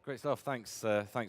Great stuff. Thanks,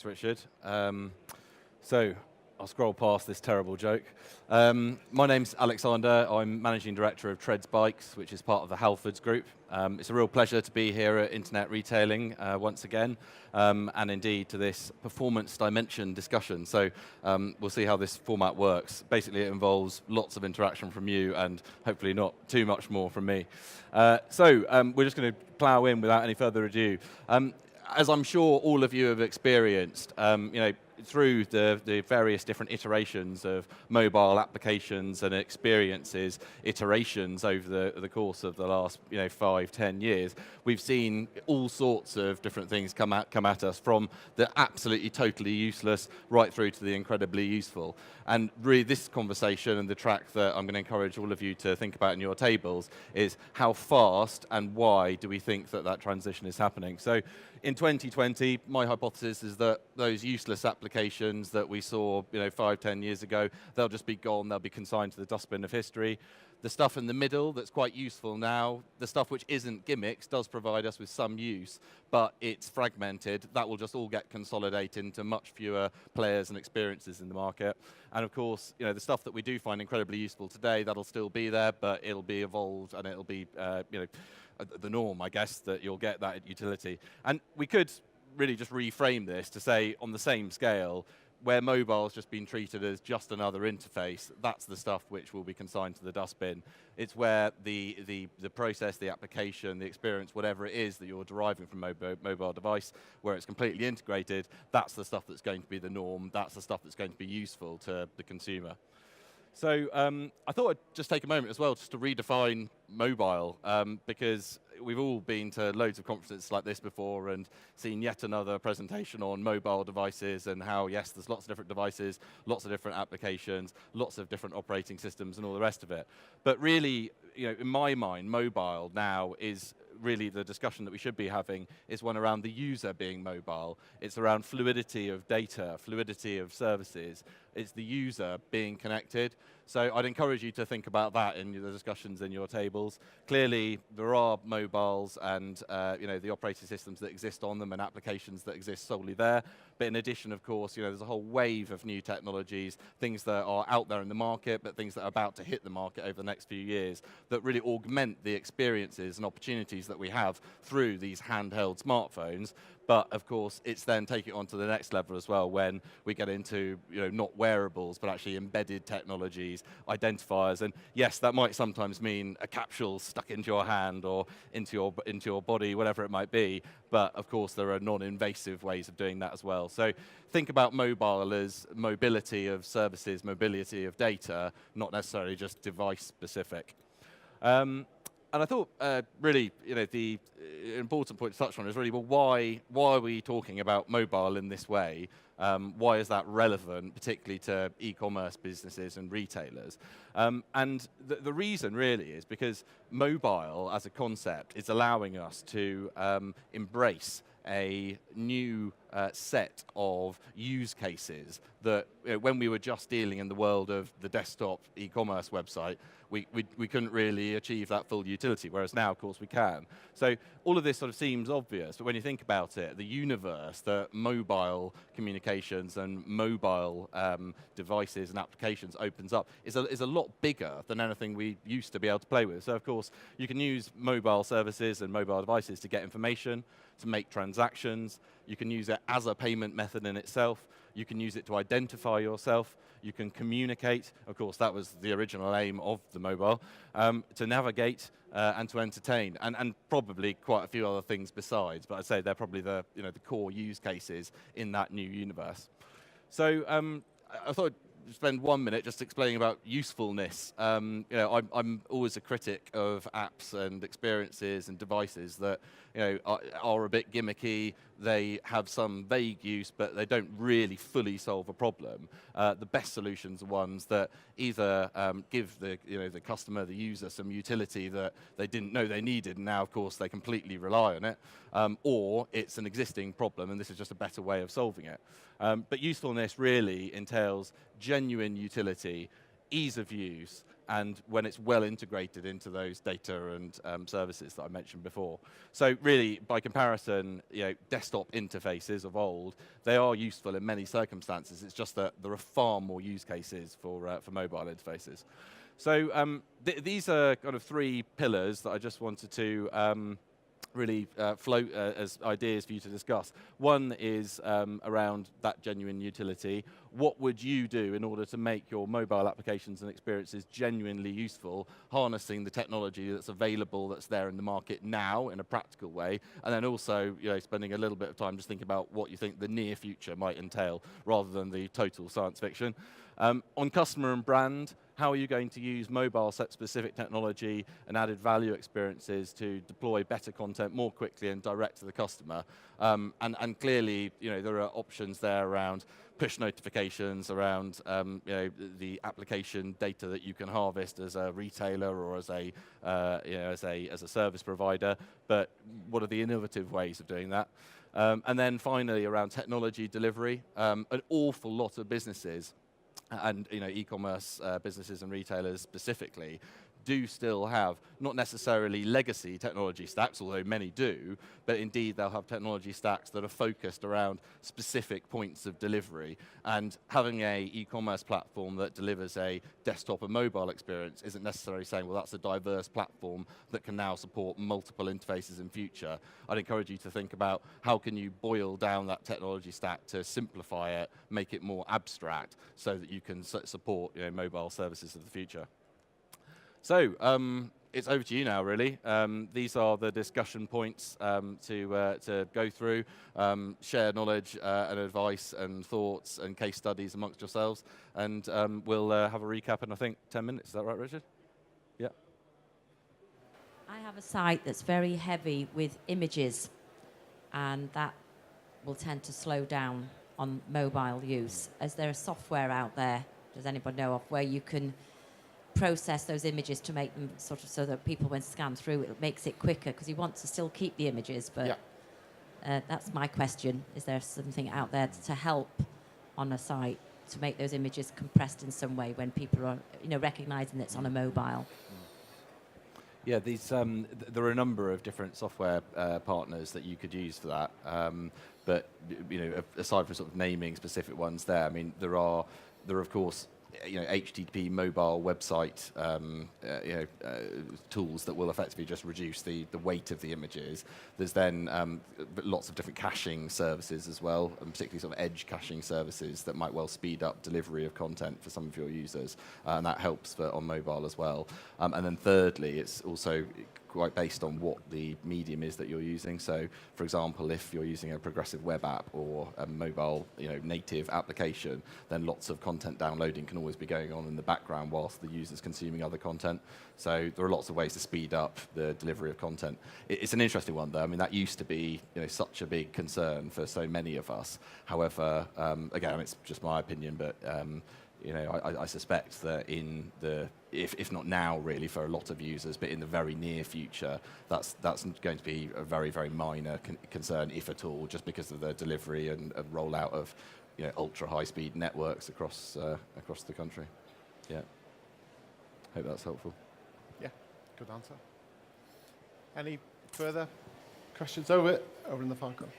Richard. So I'll scroll past this terrible joke. My name's Alexander. I'm Managing Director of Treads Bikes, which is part of the Halfords group. It's a real pleasure to be here at Internet Retailing once again, and indeed to this performance dimension discussion. So we'll see how this format works. Basically, it involves lots of interaction from you and hopefully not too much more from me. So we're just going to plow in without any further ado. As I'm sure all of you have experienced, through the various different iterations of mobile applications and experiences, iterations over the course of the last 5-10 years, we've seen all sorts of different things come at us, from the absolutely totally useless right through to the incredibly useful. And really this conversation and the track that I'm going to encourage all of you to think about in your tables is how fast and why do we think that transition is happening. So in 2020, my hypothesis is that those useless applications that we saw 5-10 years ago, they'll just be gone, they'll be consigned to the dustbin of history. The stuff in the middle that's quite useful now, the stuff which isn't gimmicks, does provide us with some use, but it's fragmented. That will just all get consolidated into much fewer players and experiences in the market. And of course, the stuff that we do find incredibly useful today, that'll still be there, but it'll be evolved and it'll be, the norm, I guess, that you'll get that utility. And we could really just reframe this to say, on the same scale, where mobile's just been treated as just another interface, that's the stuff which will be consigned to the dustbin. It's where the process, the application, the experience, whatever it is that you're deriving from mobile device, where it's completely integrated, that's the stuff that's going to be the norm, that's the stuff that's going to be useful to the consumer. So I thought I'd just take a moment as well just to redefine mobile, because we've all been to loads of conferences like this before and seen yet another presentation on mobile devices and how, yes, there's lots of different devices, lots of different applications, lots of different operating systems and all the rest of it. But really, in my mind, mobile now is really the discussion that we should be having is one around the user being mobile. It's around fluidity of data, fluidity of services. It's the user being connected. So I'd encourage you to think about that in the discussions in your tables. Clearly, there are mobiles and the operating systems that exist on them and applications that exist solely there. But in addition, of course, there's a whole wave of new technologies, things that are out there in the market, but things that are about to hit the market over the next few years that really augment the experiences and opportunities that we have through these handheld smartphones. But of course, it's then taking it on to the next level as well when we get into not wearables, but actually embedded technologies, identifiers. And yes, that might sometimes mean a capsule stuck into your hand or into your body, whatever it might be. But of course, there are non-invasive ways of doing that as well. So think about mobile as mobility of services, mobility of data, not necessarily just device specific. And I thought, really, the important point to touch on is really, well, why are we talking about mobile in this way? Why is that relevant, particularly to e-commerce businesses and retailers? And the reason really is because mobile as a concept is allowing us to embrace a new set of use cases that when we were just dealing in the world of the desktop e-commerce website, we couldn't really achieve that full utility, whereas now, of course, we can. So all of this sort of seems obvious, but when you think about it, the universe that mobile communications and mobile devices and applications opens up is a lot bigger than anything we used to be able to play with. So, of course, you can use mobile services and mobile devices to get information, to make transactions. You can use it as a payment method in itself. You can use it to identify yourself. You can communicate. Of course, that was the original aim of the mobile, to navigate and to entertain, and probably quite a few other things besides. But I'd say they're probably the core use cases in that new universe. So I thought I'd spend 1 minute just explaining about usefulness. I'm always a critic of apps and experiences and devices that are a bit gimmicky. They have some vague use, but they don't really fully solve a problem. The best solutions are ones that either give the customer, the user, some utility that they didn't know they needed, and now, of course, they completely rely on it, or it's an existing problem, and this is just a better way of solving it. But usefulness really entails genuine utility, ease of use, and when it's well integrated into those data and services that I mentioned before. So really, by comparison, desktop interfaces of old, they are useful in many circumstances. It's just that there are far more use cases for mobile interfaces. So these are kind of three pillars that I just wanted to really float as ideas for you to discuss. One is around that genuine utility. What would you do in order to make your mobile applications and experiences genuinely useful, harnessing the technology that's available, that's there in the market now in a practical way, and then also spending a little bit of time just thinking about what you think the near future might entail, rather than the total science fiction. On customer and brand, how are you going to use mobile set-specific technology and added value experiences to deploy better content more quickly and direct to the customer? And clearly, there are options there around push notifications, around the application data that you can harvest as a retailer or as a as a service provider. But what are the innovative ways of doing that? And then finally, around technology delivery, an awful lot of businesses and e-commerce businesses and retailers specifically do still have not necessarily legacy technology stacks, although many do, but indeed they'll have technology stacks that are focused around specific points of delivery. And having a e-commerce platform that delivers a desktop and mobile experience isn't necessarily saying, well, that's a diverse platform that can now support multiple interfaces in future. I'd encourage you to think about how can you boil down that technology stack to simplify it, make it more abstract, so that you can support mobile services of the future. So it's over to you now, really. These are the discussion points to go through, share knowledge and advice and thoughts and case studies amongst yourselves, and we'll have a recap in, I think, 10 minutes. Is that right, Richard? Yeah. I have a site that's very heavy with images, and that will tend to slow down on mobile use. Is there a software out there, does anybody know of, where you can process those images to make them sort of so that people, when scan through, it makes it quicker, because you want to still keep the images, but that's my question. Is there something out there to help on a site to make those images compressed in some way when people are recognizing it's on a mobile? Yeah, these there are a number of different software partners that you could use for that. But aside from sort of naming specific ones there, I mean, there are of course HTTP mobile website tools that will effectively just reduce the weight of the images. There's then lots of different caching services as well, and particularly sort of edge caching services that might well speed up delivery of content for some of your users, and that helps on mobile as well. And then thirdly, it's also quite based on what the medium is that you're using. So, for example, if you're using a progressive web app or a mobile native application, then lots of content downloading can always be going on in the background whilst the user's consuming other content. So there are lots of ways to speed up the delivery of content. It's an interesting one, though. I mean, that used to be such a big concern for so many of us. However, again, it's just my opinion, but I suspect that if not now, really, for a lot of users, but in the very near future, that's going to be a very, very minor concern, if at all, just because of the delivery and rollout of ultra high-speed networks across the country. Yeah, hope that's helpful. Yeah, good answer. Any further questions over in the far corner?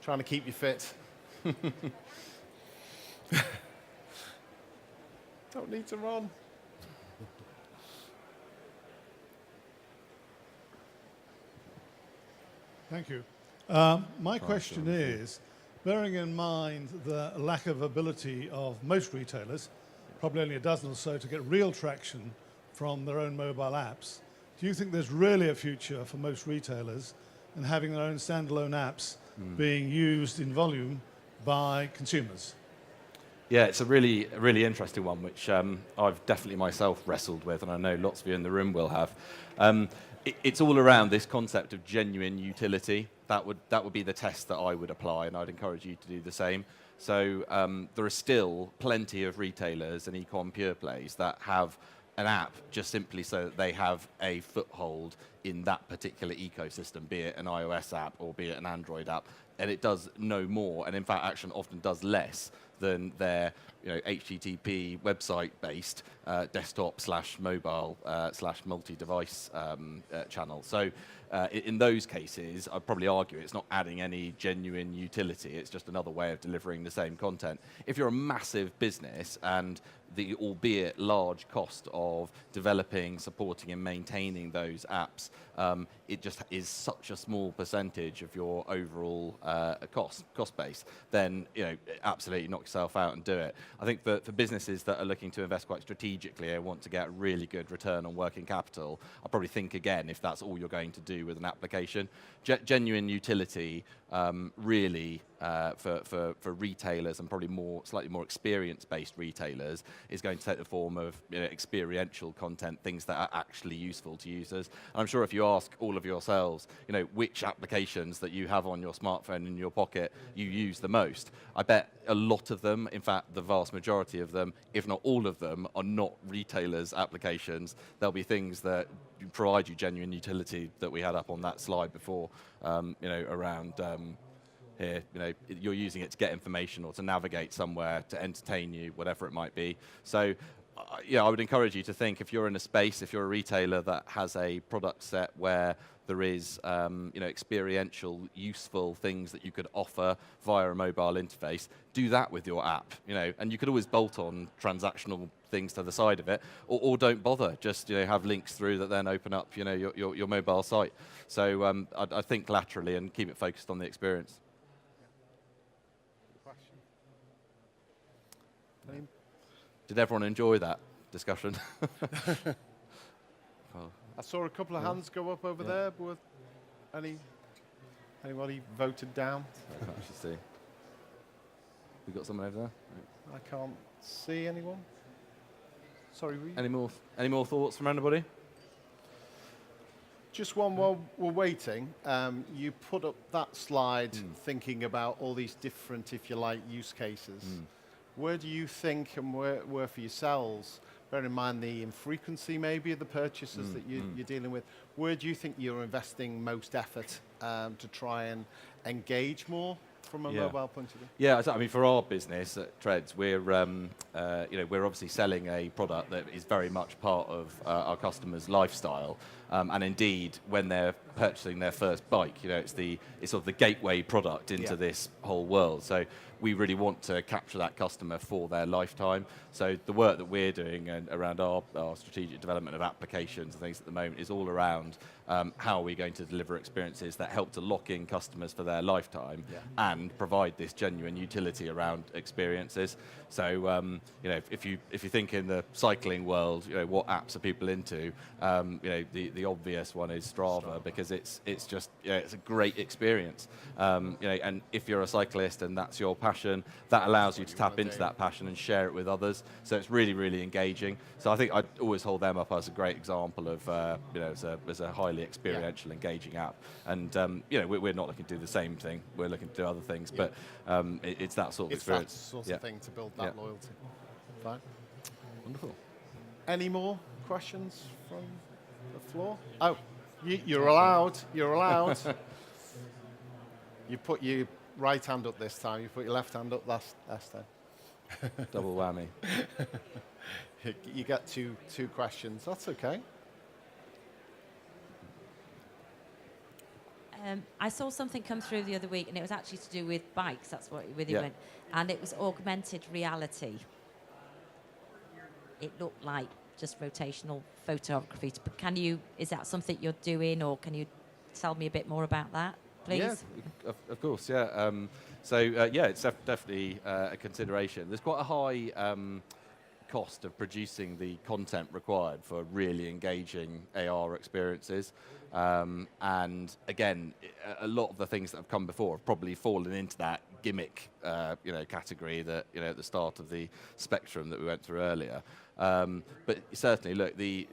Trying to keep you fit. Don't need to run. Thank you. My question is, bearing in mind the lack of ability of most retailers, probably only a dozen or so, to get real traction from their own mobile apps, do you think there's really a future for most retailers in having their own standalone apps being used in volume by consumers? Yeah, it's a really interesting one, which I've definitely myself wrestled with, and I know lots of you in the room will have. It's all around this concept of genuine utility. That would be the test that I would apply, and I'd encourage you to do the same. So there are still plenty of retailers and e-com pure plays that have an app just simply so that they have a foothold in that particular ecosystem, be it an iOS app or be it an Android app, and it does no more, and in fact, Action often does less than their HTTP website-based desktop/mobile /multi-device channel. So in those cases, I'd probably argue it's not adding any genuine utility. It's just another way of delivering the same content. If you're a massive business and the albeit large cost of developing, supporting, and maintaining those apps, it just is such a small percentage of your overall cost base, then absolutely knock yourself out and do it. I think that for businesses that are looking to invest quite strategically and want to get a really good return on working capital, I'll probably think again if that's all you're going to do with an application. Genuine utility really for retailers and probably slightly more experience-based retailers is going to take the form of experiential content, things that are actually useful to users. And I'm sure if you ask all of yourselves, which applications that you have on your smartphone in your pocket you use the most, I bet a lot of them, in fact the vast majority of them, if not all of them, are not retailers' applications. There'll be things that provide you genuine utility that we had up on that slide before, around here, you're using it to get information or to navigate somewhere, to entertain you, whatever it might be. So, I would encourage you to think, if you're in a space, if you're a retailer that has a product set where there is, experiential, useful things that you could offer via a mobile interface, do that with your app, and you could always bolt on transactional things to the side of it, or don't bother, just have links through that then open up, your mobile site. So I think laterally and keep it focused on the experience. Did everyone enjoy that discussion? I saw a couple of hands go up over there, but anybody voted down? I can't actually see. We got someone over there? I can't see anyone. Sorry, Any more thoughts from anybody? Just one while we're waiting. You put up that slide thinking about all these different, if you like, use cases. Where do you think, and where for yourselves, bear in mind the infrequency maybe of the purchases that you're dealing with, where do you think you're investing most effort to try and engage more from a mobile point of view? Yeah, I mean, for our business at Treads, we're obviously selling a product that is very much part of our customers' lifestyle, and indeed, when they're purchasing their first bike, it's sort of the gateway product into this whole world. So we really want to capture that customer for their lifetime. So the work that we're doing around our strategic development of applications and things at the moment is all around how are we going to deliver experiences that help to lock in customers for their lifetime and provide this genuine utility around experiences. So if you think in the cycling world, what apps are people into? The obvious one is Strava, because it's just it's a great experience. And if you're a cyclist and that's your passion, that allows you to tap into that passion and share it with others. So it's really, really engaging. So I think I'd always hold them up as a great example of as a highly experiential, engaging app. And we're not looking to do the same thing. We're looking to do other things, but it's that sort of experience. It's that sort of thing to build that loyalty. Fine. Wonderful. Any more questions from the floor? Oh, you're allowed. You're allowed. You put your right hand up this time. You put your left hand up last time. Double whammy. You get two questions. That's okay. I saw something come through the other week, and it was actually to do with bikes. That's what it really went. And it was augmented reality. It looked like just rotational photography. But is that something you're doing, or can you tell me a bit more about that, please? Yeah, of course, yeah. It's definitely a consideration. There's quite a high cost of producing the content required for really engaging AR experiences. And again, a lot of the things that have come before have probably fallen into that gimmick category that at the start of the spectrum that we went through earlier. But certainly, look, the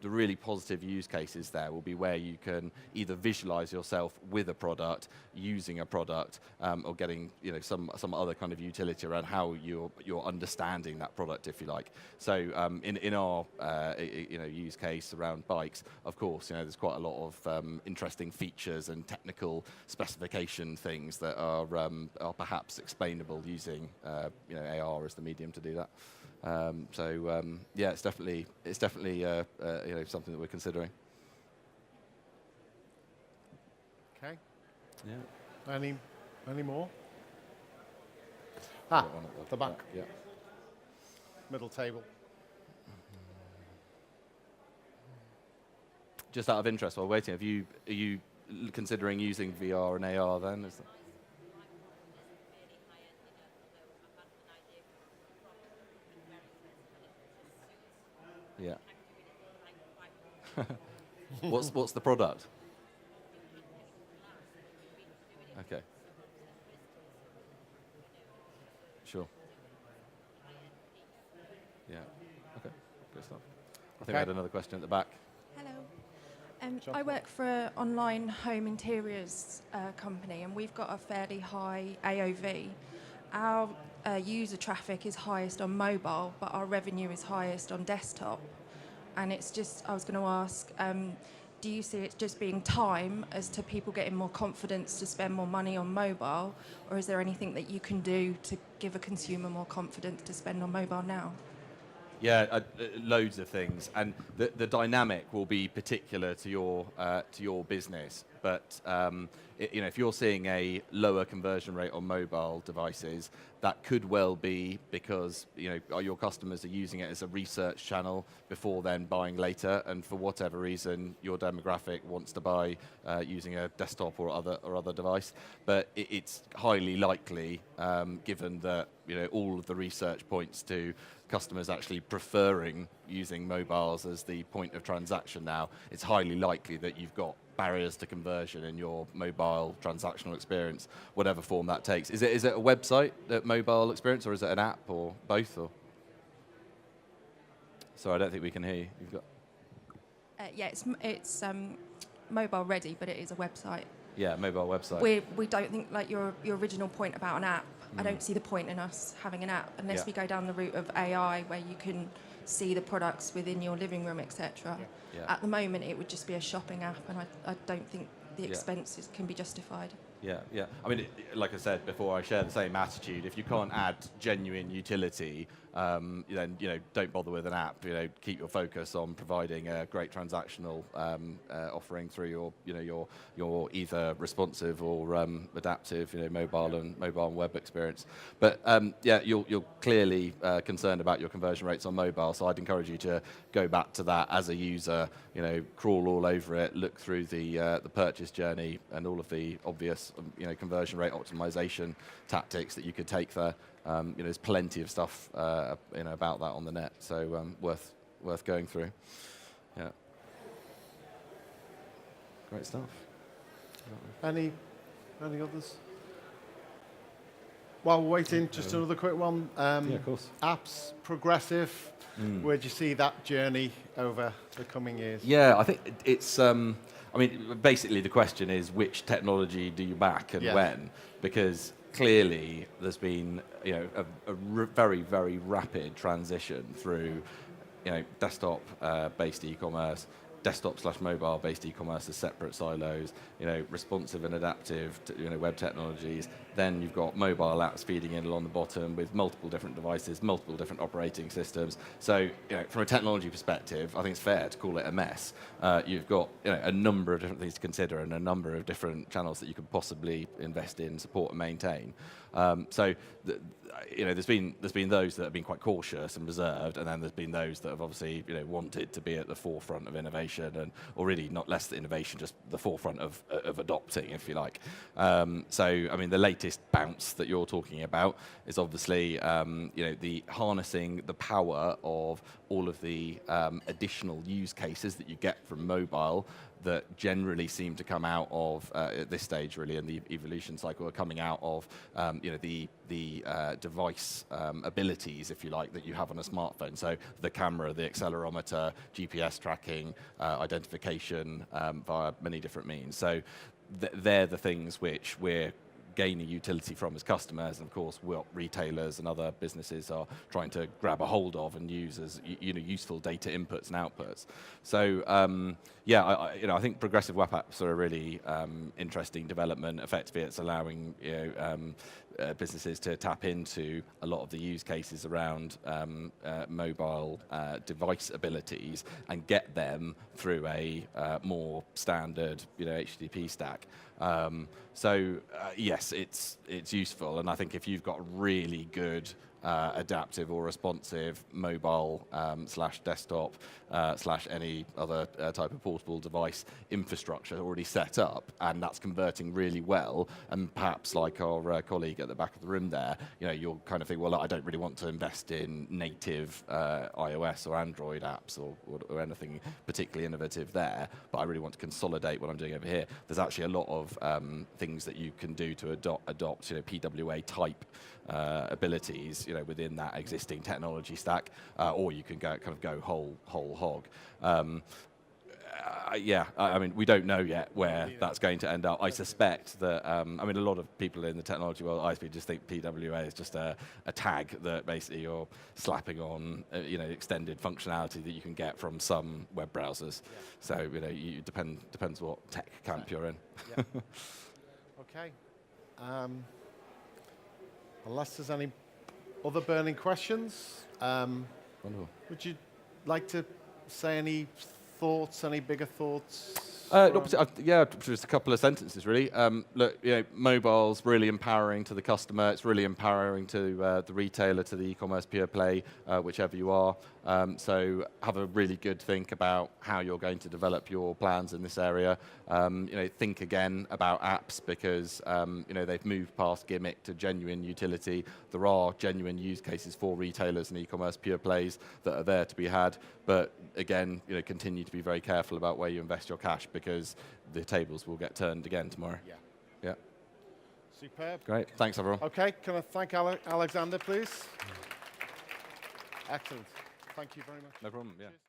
really positive use cases there will be where you can either visualize yourself with a product, using a product, or getting some other kind of utility around how you're understanding that product, if you like. So in our use case around bikes, of course, there's quite a lot of interesting features and technical specification things that are perhaps explainable using AR as the medium to do that. Yeah, it's definitely something that we're considering. Okay. Yeah. Any more? One at the back. Yeah. Middle table. Just out of interest, while waiting, are you considering using VR and AR then? Yeah. What's the product? Okay. Sure. Yeah. Okay. Good stuff. I think I had another question at the back. Hello. I work for an online home interiors company, and we've got a fairly high AOV. Our user traffic is highest on mobile, but our revenue is highest on desktop. And it's just, I was going to ask, do you see it just being time as to people getting more confidence to spend more money on mobile, or is there anything that you can do to give a consumer more confidence to spend on mobile now? Yeah, loads of things, and the dynamic will be particular to your business. But if you're seeing a lower conversion rate on mobile devices, that could well be because your customers are using it as a research channel before then buying later, and for whatever reason your demographic wants to buy using a desktop or other device. But it's highly likely, given that all of the research points to customers actually preferring using mobiles as the point of transaction now, it's highly likely that you've got barriers to conversion in your mobile transactional experience, whatever form that takes. Is it a website, that mobile experience, or is it an app, or both? Or sorry, I don't think we can hear you. You've got. Yeah, it's mobile ready, but it is a website. Yeah, mobile website. We don't think, like your original point about an app, I don't see the point in us having an app unless we go down the route of AI, where you can see the products within your living room, etc. Yeah. At the moment, it would just be a shopping app, and I don't think the expenses can be justified. Yeah. I mean, like I said before, I share the same attitude. If you can't add genuine utility, then don't bother with an app. Keep your focus on providing a great transactional offering through your either responsive or adaptive, mobile and web experience. But you're clearly concerned about your conversion rates on mobile, so I'd encourage you to go back to that as a user. Crawl all over it, look through the purchase journey and all of the obvious conversion rate optimization tactics that you could take there. There's plenty of stuff about that on the net, so worth going through. Yeah, great stuff. Any others? While we're waiting, just another quick one. Yeah, of course. Apps, progressive. Where do you see that journey over the coming years? Yeah, I think it's. Basically the question is which technology do you back and when? Because clearly there's been a very, very rapid transition through desktop based e-commerce, desktop/mobile based e-commerce as separate silos, responsive and adaptive web technologies. Then you've got mobile apps feeding in along the bottom with multiple different devices, multiple different operating systems. So from a technology perspective, I think it's fair to call it a mess. You've got a number of different things to consider and a number of different channels that you could possibly invest in, support and maintain. There's been those that have been quite cautious and reserved, and then there's been those that have obviously wanted to be at the forefront of innovation, and already not less the innovation, just the forefront of adopting, if you like. The latest bounce that you're talking about is obviously the harnessing the power of all of the additional use cases that you get from mobile that generally seem to come out of at this stage, really, in the evolution cycle, are coming out of the device abilities, if you like, that you have on a smartphone. So the camera, the accelerometer, GPS tracking, identification via many different means. So they're the things which we're gaining utility from as customers, and of course what retailers and other businesses are trying to grab a hold of and use as useful data inputs and outputs. So I think progressive web apps are a really interesting development. Effectively, it's allowing businesses to tap into a lot of the use cases around mobile device abilities and get them through a more standard HTTP stack. Yes, it's useful, and I think if you've got really good adaptive or responsive mobile / desktop / any other type of portable device infrastructure already set up, and that's converting really well, and perhaps like our colleague at the back of the room there, you'll kind of think, well, I don't really want to invest in native iOS or Android apps or anything particularly innovative there, but I really want to consolidate what I'm doing over here. There's actually a lot of things that you can do to adopt PWA type abilities, within that existing technology stack, or you can go whole hog. I mean, we don't know yet where that's going to end up. I suspect that, a lot of people in the technology world, I just think PWA is just a tag that basically you're slapping on, extended functionality that you can get from some web browsers. Yeah. So, depends what tech camp you're in. Yeah. Okay. Unless there's any other burning questions, would you like to say any thoughts, any bigger thoughts? Just a couple of sentences, really. Look, mobile's really empowering to the customer. It's really empowering to the retailer, to the e-commerce pure play, whichever you are. So have a really good think about how you're going to develop your plans in this area. Think again about apps, because they've moved past gimmick to genuine utility. There are genuine use cases for retailers and e-commerce pure plays that are there to be had. But again, continue to be very careful about where you invest your cash, because the tables will get turned again tomorrow. Yeah. Superb. Great. Thanks, everyone. Okay, can I thank Alexander, please? Excellent. Thank you very much. No problem, yeah. Cheers.